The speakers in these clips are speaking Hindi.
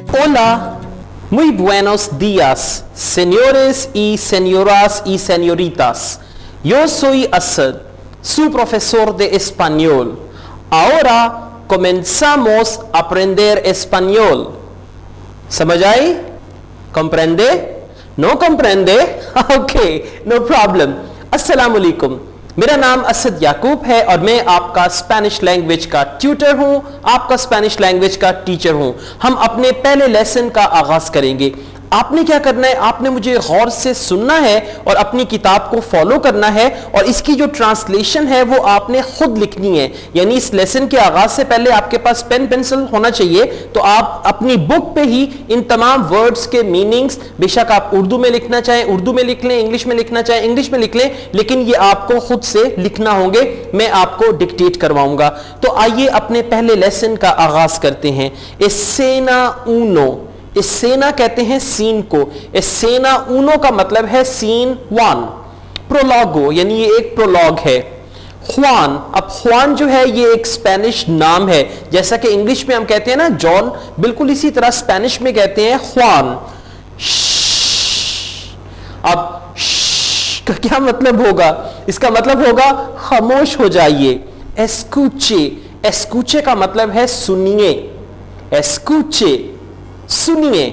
Hola, muy buenos días, señores y señoras y señoritas. Yo soy Asad, su profesor de español. Ahora comenzamos a aprender español. ¿समझ आई? ¿Comprende? ¿No comprende? Ok, no problem. अस्सलाम वालेकुम। मेरा नाम असद याकूब है और मैं आपका स्पेनिश लैंग्वेज का ट्यूटर हूं, आपका स्पेनिश लैंग्वेज का टीचर हूं। हम अपने पहले लेसन का आगाज करेंगे। आपने क्या करना है, आपने मुझे गौर से सुनना है और अपनी किताब को फॉलो करना है और इसकी जो ट्रांसलेशन है वो आपने खुद लिखनी है। यानी इस लेसन के आगाज से पहले आपके पास पेन पेंसिल होना चाहिए, तो आप अपनी बुक पे ही इन तमाम वर्ड्स के मीनिंग्स, बेशक आप उर्दू में लिखना चाहें उर्दू में लिख लें, इंग्लिश में लिखना चाहें इंग्लिश में लिख लें, लेकिन ये आपको खुद से लिखना होंगे। मैं आपको डिक्टेट करवाऊंगा। तो आइए अपने पहले लेसन का आगाज करते हैं। एसेना ऊनो, एसेना कहते हैं सीन को। एसेना ऊनो का मतलब है सीन वन। प्रोलॉगो यानी ये एक प्रोलॉग है। ख्वान, अब ख्वान जो है ये एक स्पेनिश नाम है। जैसा कि इंग्लिश में हम कहते हैं ना जॉन, बिल्कुल इसी तरह स्पेनिश में कहते हैं ख्वान। अब का क्या मतलब होगा? इसका मतलब होगा खामोश हो जाइए। एस्कूचे, एस्कूचे का मतलब है सुनिए। एस्कूचे सुनिए।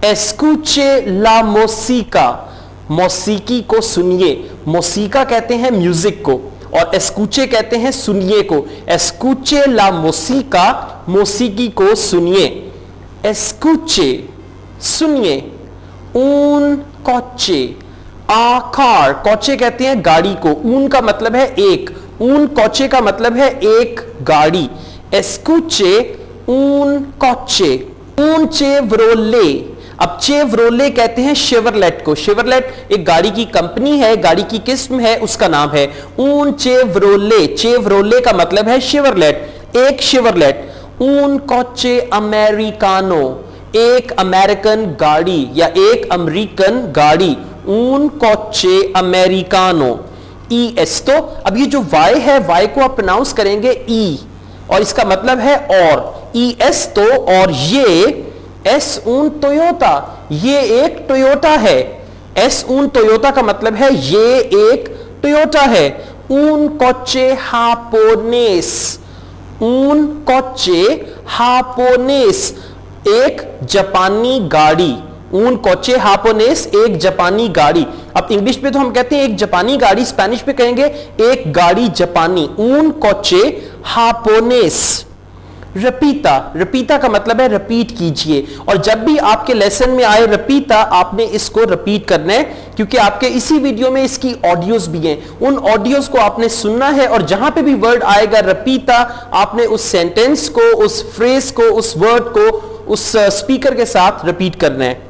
एस्कूचे ला मोसीका, मौसीकी को सुनिए। मौसीका कहते हैं म्यूजिक को और एस्कूचे कहते हैं सुनिए को। एस्कूचे ला मोसीका, मौसीकी को सुनिए। एस्कूचे सुनिए। ऊन कोचे, आ कार, कोचे कहते हैं गाड़ी को, ऊन का मतलब है एक, ऊन कोचे का मतलब है एक गाड़ी। एस्कूचे ऊन कोचे। ऊन चेवरोले, अब चेवरोले कहते हैं शेवरलेट को। शेवरलेट एक गाड़ी की कंपनी है, गाड़ी की किस्म है, उसका नाम है ऊन चेवरोले। चेवरोले का मतलब है शेवरलेट, एक शेवरलेट। ऊन कोचे अमेरिकानो, एक अमेरिकन गाड़ी या एक अमेरिकन गाड़ी। ऊन कोचे अमेरिकानो। ई एस, तो अब ये जो वाई है, वाई को आप प्रोनाउंस करेंगे ई और इसका मतलब है और। ई एस तो और ये एस ऊन टोयोटा, ये एक टोयोटा है। एस ऊन टोयोटा का मतलब है ये एक टोयोटा है। ऊन कोचे हापोनेस, ऊन कोचे हापोनेस, एक जापानी गाड़ी। ऊन कोचे हापोनेस, एक जापानी गाड़ी। अब इंग्लिश में तो हम कहते हैं एक जापानी गाड़ी, स्पेनिश में कहेंगे एक गाड़ी जापानी। ऊन कोचे हापोनेस। रपीता, रपीता का मतलब है रिपीट कीजिए। और जब भी आपके लेसन में आए रपीता, आपने इसको रिपीट करना है, क्योंकि आपके इसी वीडियो में इसकी ऑडियोज भी हैं। उन ऑडियोज को आपने सुनना है और जहां पे भी वर्ड आएगा रपीता, आपने उस सेंटेंस को, उस फ्रेज को, उस वर्ड को उस स्पीकर के साथ रिपीट करना है।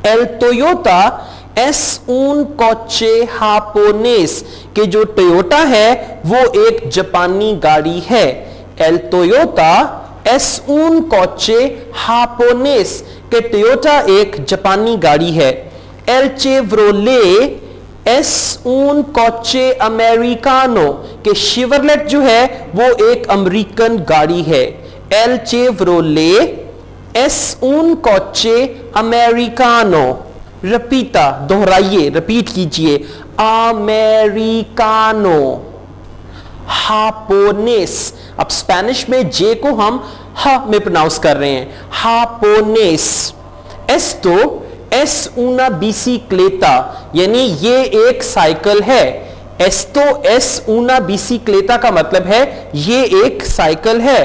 एल टोयोटा एस ऊन कोचे हापोनेस, के जो टोयोटा है वो एक जापानी गाड़ी है। एल टोयोटा एस ऊन कोचे हापोनेस, के टोयोटा एक जापानी गाड़ी है। एल चेवरोले एस ऊन कोचे अमेरिकानो, के शेवरलेट जो है वो एक अमेरिकन गाड़ी है। एल चेवरोले एस ऊन कोचे अमेरिकानो। रपीता, दोहराइए, रिपीट कीजिए। अमेरिकानो। हापोनेस, अब स्पेनिश में जे को हम ह में प्रोनाउंस कर रहे हैं, हापोनेस। एस तो एस ऊना बिसिक्लेता, यानी ये एक साइकिल है। एस तो एस ऊना बिसिक्लेता का मतलब है ये एक साइकिल है।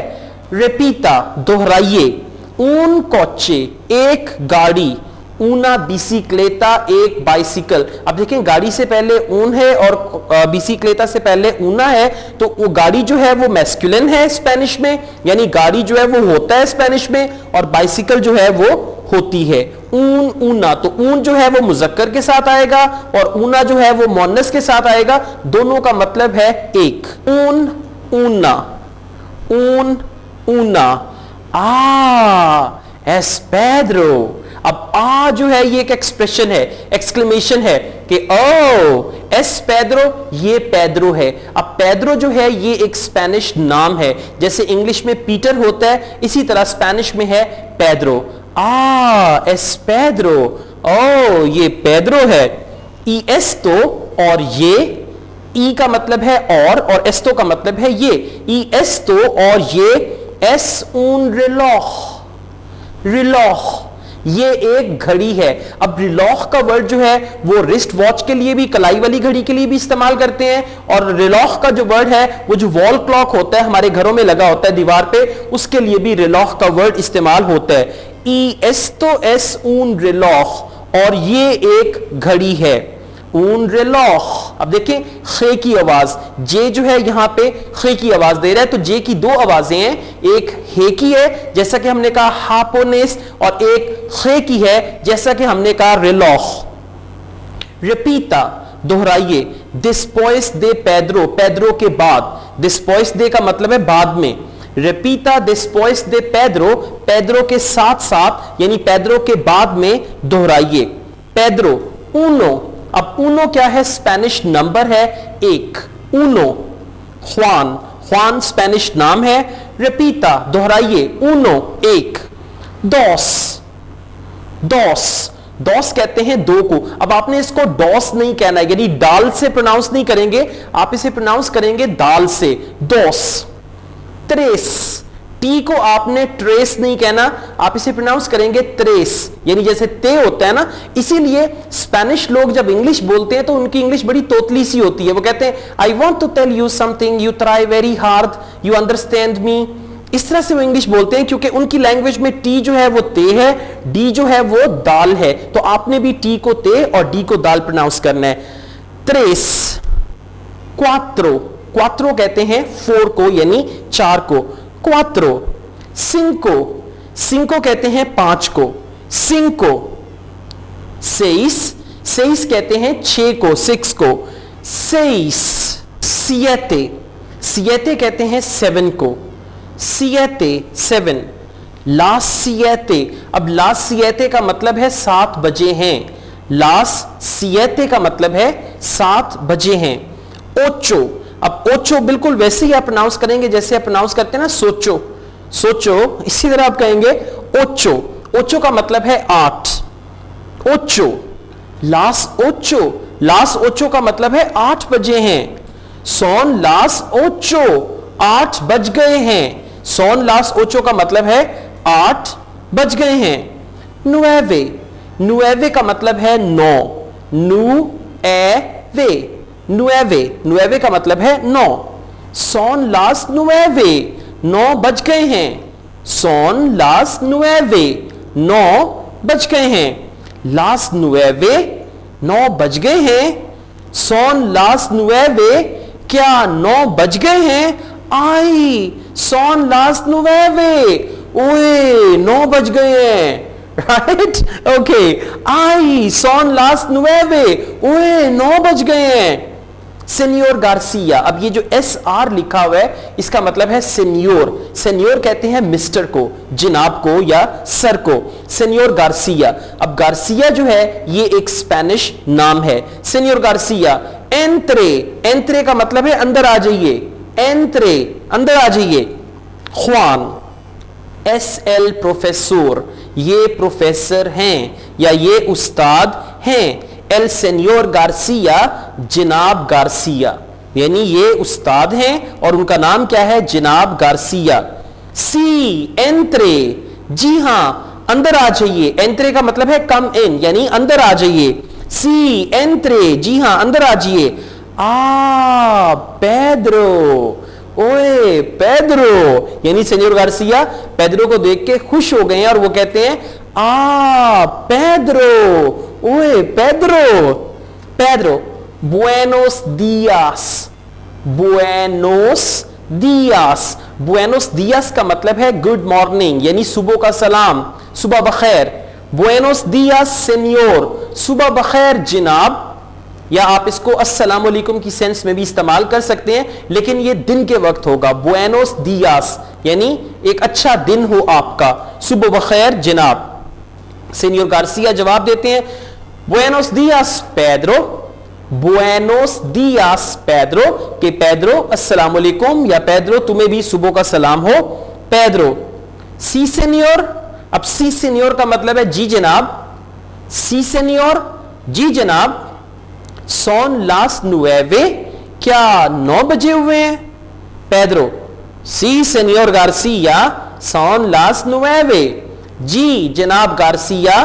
रेपीता, दोहराइए। ऊन कोचे, एक गाड़ी। ऊना बिसिक्लेता, एक बाइसिकल। अब देखें गाड़ी से पहले ऊन है और बिसिक्लेता से पहले ऊना है, तो वो गाड़ी जो है वो मैस्कुलिन है स्पेनिश में, यानी गाड़ी जो है वो होता है स्पेनिश में, और बाइसिकल जो है वो होती है। ऊन ऊना, तो ऊन जो है वो मुजक्कर के साथ आएगा और ऊना जो है वो मोनस के साथ आएगा। दोनों का मतलब है एक। ऊन ऊना, ऊन ऊना। एस पेड्रो, अब आ जो है ये एक एक्सप्रेशन है, एक्सक्लेमेशन है। कि ओ एस पेड्रो, ये पेड्रो है। अब पेड्रो जो है ये एक स्पेनिश नाम है, जैसे इंग्लिश में पीटर होता है, इसी तरह स्पेनिश में है पेड्रो। एस पेड्रो, ओ ये पेड्रो है। ई एस्तो, और ये ई का मतलब है और एस्तो का मतलब है ये। ई एस्तो, और ये एस un reloj, रिलॉह, ये एक घड़ी है। अब रिलॉह का वर्ड जो है वो रिस्ट वॉच के लिए भी, कलाई वाली घड़ी के लिए भी इस्तेमाल करते हैं, और रिलॉह का जो वर्ड है वो जो वॉल क्लॉक होता है हमारे घरों में लगा होता है दीवार पे, उसके लिए भी रिलॉह का वर्ड इस्तेमाल होता है। ई एस्तो एस un रिलॉह, और ये एक घड़ी है। un reloj। अब देखें खे की आवाज, जे जो है यहां पे खे की आवाज दे रहा है, तो जे की दो आवाजें हैं, एक हे की है जैसा कि हमने कहा हापोनेस, और एक खे की है जैसा कि हमने कहा रिलॉह। रिपीटा, दोहराइए। डिस्पोइस दे पेड्रो, पेड्रो के बाद, डिस्पोइस दे का मतलब है बाद में। रिपीटा डिस्पोइस दे पेड्रो, पेड्रो के साथ साथ यानी पेड्रो के बाद में दोहराइए। पेड्रो, ऊनो। अब ऊनो क्या है? स्पेनिश नंबर है एक, ऊनो। ख्वान, ख्वान स्पेनिश नाम है। रिपीटा, दोहराइए, ऊनो एक। दोस, दोस, दोस कहते हैं दो को। अब आपने इसको डॉस नहीं कहना है, यानी डाल से प्रोनाउंस नहीं करेंगे, आप इसे प्रोनाउंस करेंगे दाल से, दोस। त्रेस, टी को आपने ट्रेस नहीं कहना, आप इसे प्रोनाउंस करेंगे त्रेस, यानी जैसे ते होता है ना। इसीलिए स्पेनिश लोग जब इंग्लिश बोलते हैं तो उनकी इंग्लिश बड़ी तोतली सी होती है। वो कहते हैं I want to tell you something, you try very hard, you understand me. इस तरह से वो इंग्लिश बोलते हैं, क्योंकि उनकी लैंग्वेज में टी जो है वो ते है, डी जो है वो दाल है, तो आपने भी टी को ते और डी को दाल प्रोनाउंस करना है। त्रेस। क्वात्रो, क्वात्रो कहते हैं फोर को यानी चार को, क्वात्रो। सिंको, सिंको कहते हैं पांच को, सिंको। सेइस, सेइस कहते हैं छह को, सिक्स को, सेइस। सिएते, सिएते कहते हैं सेवन को, सिएते सेवन। लास सिएते, अब लास सिएते का मतलब है 7 बजे हैं, लास सिएते का मतलब है 7 बजे हैं। ओचो, अब ओचो बिल्कुल वैसे ही आप प्रोनाउंस करेंगे जैसे आप प्रोनाउंस करते हैं ना सोचो, सोचो, इसी तरह आप कहेंगे ओचो। ओचो का मतलब है 8, ओचो। लास ओचो, लास ओचो का मतलब है 8 बजे हैं। सोन लास ओचो, 8 बज गए हैं। सोन लास ओचो का मतलब है 8 बज गए हैं। नुएवे, नुएवे का मतलब है 9, नुएवे, नुएवे, नुएवे का मतलब है 9। सोन लास नुएवे, 9 बज गए हैं। सोन लास नुएवे, 9 बज गए हैं। लास नुएवे, 9 बज गए हैं। सोन लास नुएवे, क्या 9 बज गए हैं? आई, सोन लास नुएवे, ओए 9 बज गए हैं, राइट, ओके। आई, सोन लास नुएवे, ओए 9 बज गए हैं। सेनियोर गार्सिया, अब ये जो SR लिखा हुआ है इसका मतलब है सेनियोर। सेनियोर कहते हैं मिस्टर को, जनाब को या सर को, सेनियोर गार्सिया। अब गार्सिया जो है ये एक स्पेनिश नाम है, सेनियोर गार्सिया। एंत्रे, एंत्रे का मतलब है अंदर आ जाइए, एंत्रे, अंदर आ जाइए। ख्वान, SL प्रोफेसर, ये प्रोफेसर हैं या ये उस्ताद हैं। एल सेनियोर गार्सिया, जनाब गार्सिया, यानी ये उस्ताद हैं और उनका नाम क्या है? जनाब गार्सिया। सी, एंत्रे, जी हां अंदर आ जाइए। एंत्रे का मतलब है कम इन, यानी अंदर आ जाइए। सी, एंत्रे, जी हां अंदर आ जाइए। पेड्रो, ओए पेड्रो, यानी सेनियोर गार्सिया पेड्रो को देख के खुश हो गए हैं और वो कहते हैं पेड्रो, ओए Pedro, Pedro. Buenos diyas, Buenos diyas, Buenos diyas का मतलब है गुड मॉर्निंग, यानी सुबह का सलाम, सुबह बखैर। बुएनोस दियास सेनियोर, सुबह बखैर जनाब, या आप इसको अस्सलाम वालेकुम की सेंस में भी इस्तेमाल कर सकते हैं, लेकिन ये दिन के वक्त होगा। बुएनोस दियास यानी एक अच्छा दिन हो आपका, सुबह बखैर जनाब। सेनियोर गार्सिया जवाब देते हैं Buenos diyas Pedro, Buenos diyas Pedro, के पेड्रो अस्सलाम वालेकुम, या पेड्रो तुम्हें भी सुबह का सलाम हो पेड्रो। सी सेनियोर, अब सी सेनियोर का मतलब है जी जनाब, सी सेनियोर जी जनाब। सोन लास नुएवे, क्या 9 बजे हुए हैं पेड्रो? सी सेनियोर गार्सिया सोन लास नुएवे, जी जनाब गार्सिया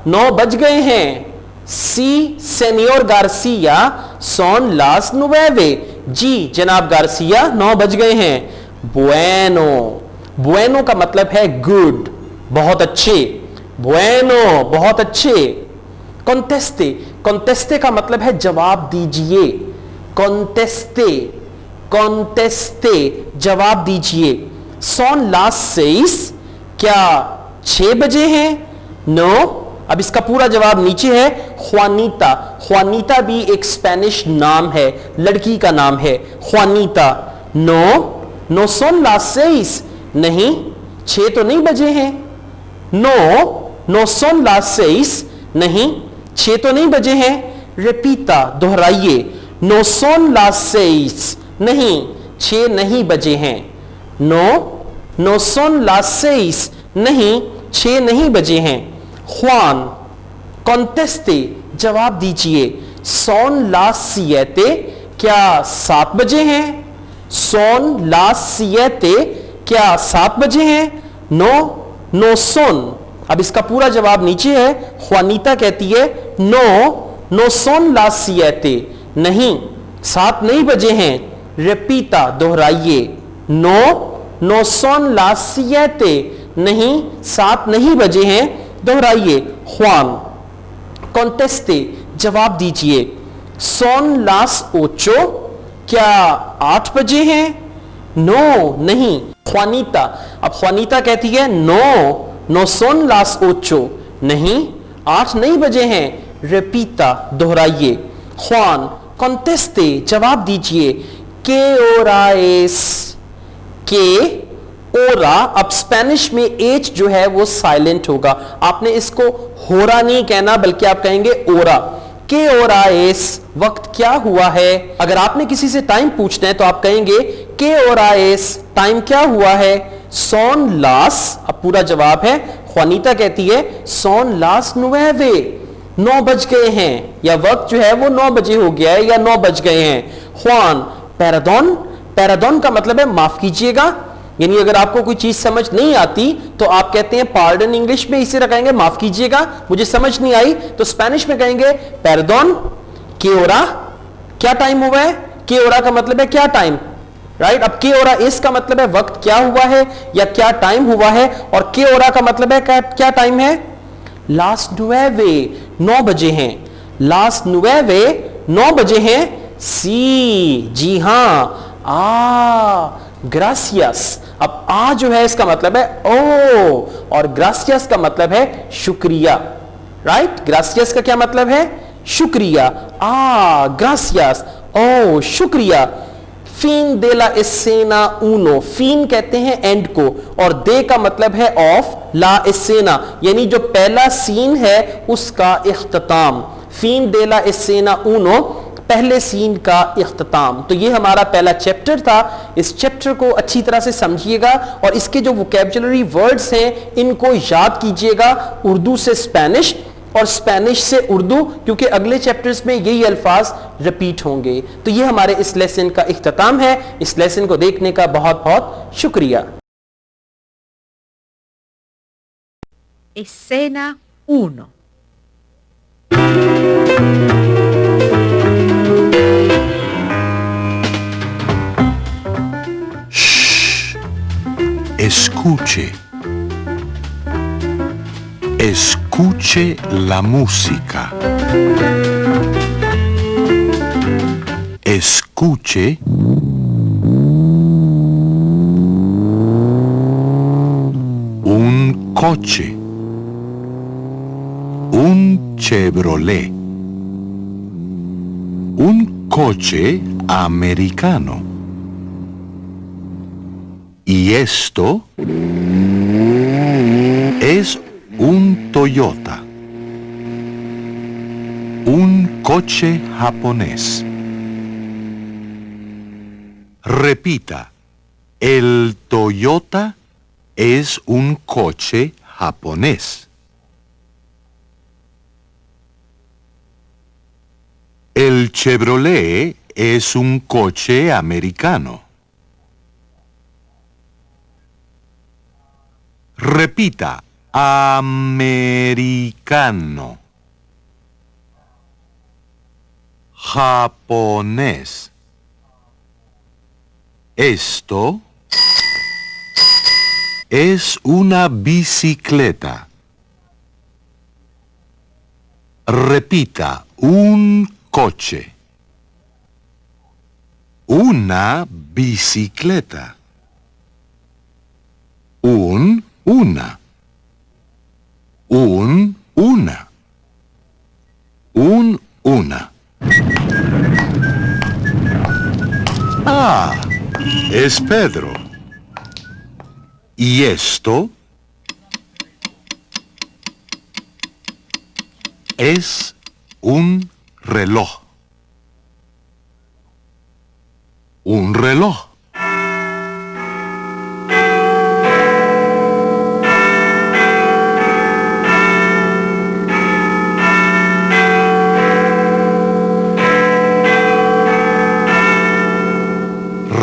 9 बज गए हैं। सी सेनियोर गार्सिया सोन लास नुएवे, जी जनाब गार्सिया 9 बज गए हैं। बुएनो, बुएनो का मतलब है गुड, बहुत अच्छे, बुएनो बहुत अच्छे। कॉन्टेस्टे, कॉन्टेस्टे का मतलब है जवाब दीजिए, कॉन्टेस्टे, कॉन्टेस्टे जवाब दीजिए। सोन लास सेis, क्या 6 बजे हैं? नो, अब इसका पूरा जवाब नीचे है। ख्वानीता, ख्वानीता भी एक स्पेनिश नाम है, लड़की का नाम है ख्वानीता। नो, नो सोन लास सेis, नहीं 6 तो नहीं बजे हैं। नो, नो सोन लास सेis, नहीं 6 तो नहीं बजे हैं। रिपीटा, दोहराइए, नो सोन लास सेis, नहीं 6 नहीं बजे हैं। नो, नो सोन लास सेis, नहीं 6 नहीं बजे हैं। ख्वान, कॉन्टेस्टे जवाब दीजिए। सोन लास सिएते, क्या 7 बजे हैं? सोन लास सिएते, क्या 7 बजे हैं? नो, नो सोन, अब इसका पूरा जवाब नीचे है। ख्वानीता कहती है नो, नो सोन लास सिएते, नहीं 7 नहीं बजे हैं। रिपीटा, दोहराइए, नो, नो सोन लास सिएते, नहीं 7 नहीं बजे हैं, दोहराइए। ख्वान, कॉन्टेस्टे जवाब दीजिए। सोन लास ओचो, क्या 8 बजे हैं? नो, नहीं। ख्वानीता, अब ख्वानीता कहती है नो, नो सोन लास ओचो, नहीं 8 नहीं बजे हैं। रिपीटा, दोहराइए। ख्वान, कॉन्टेस्टे जवाब दीजिए। के ओराएस, के ओरा, अब स्पेनिश में एच जो है वो साइलेंट होगा, आपने इसको होरा नहीं कहना बल्कि आप कहेंगे ओरा। के ओराएस, वक्त क्या हुआ है? अगर आपने किसी से टाइम पूछना है तो आप कहेंगे के ओराएस, टाइम क्या हुआ है? सोन लास, अब पूरा जवाब है। ख्वानीता कहती है सोन लास नुएवे, 9 बज गए हैं, या वक्त जो है वो 9 बजे हो गया है या 9 बज गए हैं। ख्वान, पैराडोन, पैराडोन का मतलब है माफ कीजिएगा, यानी अगर आपको कोई चीज समझ नहीं आती तो आप कहते हैं पार्डन, इंग्लिश में इसी तरह कहेंगे माफ कीजिएगा, मुझे समझ नहीं आई, तो स्पेनिश में कहेंगे पैरडोन। के ओरा, क्या टाइम हुआ है? के ओरा का मतलब है क्या टाइम, राइट। अब के ओरा इसका मतलब है वक्त क्या हुआ है या क्या टाइम हुआ है, और के ओरा का मतलब है क्या टाइम है? लास नुएवे, 9 बजे हैं। लास नुएवे, 9 बजे हैं। सी, जी हां। ग्रासियस, अब आ जो है इसका मतलब है ओ, और ग्रासियस का मतलब है शुक्रिया, राइट। ग्रासियस का क्या मतलब है? शुक्रिया। ग्रासियस, ओ शुक्रिया। फिन दे ला एसेना ऊनो, फिन कहते हैं एंड को, और दे का मतलब है ऑफ, ला एसेना यानी जो पहला सीन है उसका इख्तिताम। फिन दे ला एसेना ऊनो, पहले सीन का इख्तिताम। तो ये हमारा पहला चैप्टर था। इस चैप्टर को अच्छी तरह से समझिएगा और इसके जो वोकैबुलरी वर्ड्स हैं इनको याद कीजिएगा, उर्दू से स्पेनिश और स्पेनिश से उर्दू, क्योंकि अगले चैप्टर्स में यही अल्फाज रिपीट होंगे। तो ये हमारे इस लेसन का इख्तिताम है। इस लेसन को देखने का बहुत बहुत शुक्रिया। Escena 1. Escuche. Escuche la música. Escuche un coche. Un Chevrolet. Un coche americano. Y esto es un Toyota. Un coche japonés. Repita. El Toyota es un coche japonés. El Chevrolet es un coche americano. Repita, americano. Japonés. Esto es una bicicleta. Repita, un coche. Una bicicleta. Una. Una. Una. Ah, es Pedro. ¿Y esto? Es un reloj. Un reloj.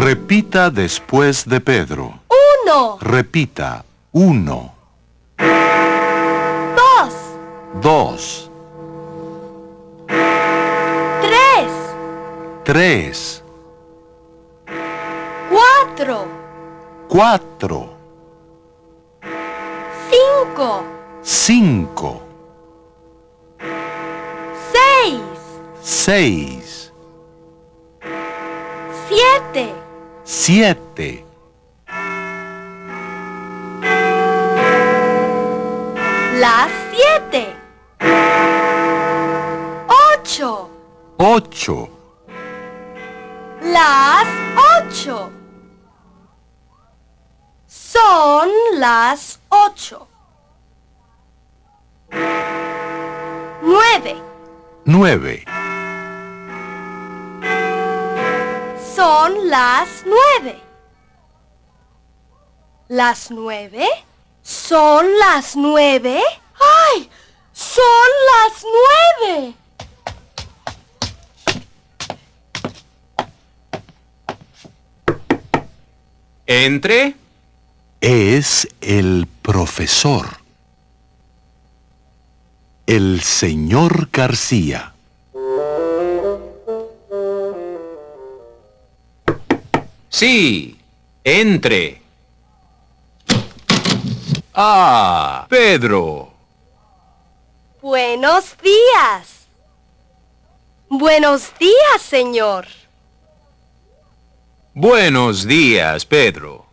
Repita después de Pedro. 1, Repita. 1, 2, 2, 3, 3, 4, 4, 5, 5, 6, 6, 7, 7, las 7, 8, 8, las 8. Son las 8. 9. 9, Son las 9. ¿Las 9? ¿Son las 9? ¡Ay! ¡Son las 9! Entre. es el profesor. El señor García. Sí, entre. Ah, Pedro. Buenos días. Buenos días, señor. Buenos días, Pedro.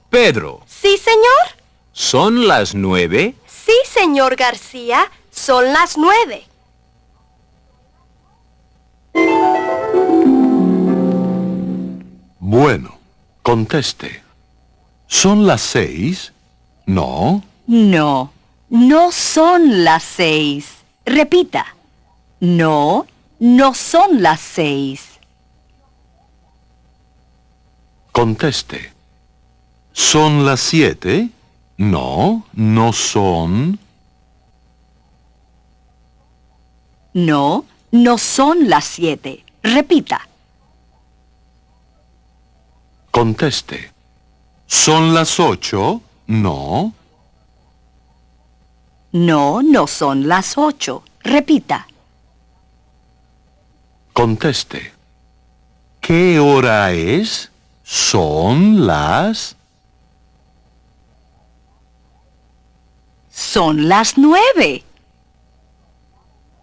Pedro, ¿Sí, señor? ¿son las 9? Sí, señor García. Son las 9. Bueno, conteste. ¿Son las 6? No. No, no son las 6. Repita. No, no son las 6. Conteste. ¿Son las 7? No, no son. No, no son las 7. Repita. Conteste. ¿Son las 8? No. No, no son las 8. Repita. Conteste. ¿Qué hora es? Son las... Son las 9.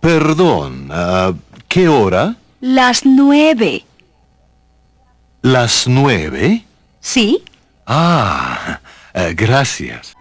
Perdón, ¿qué hora? Las 9. ¿Las 9? ¿Sí? Ah, gracias.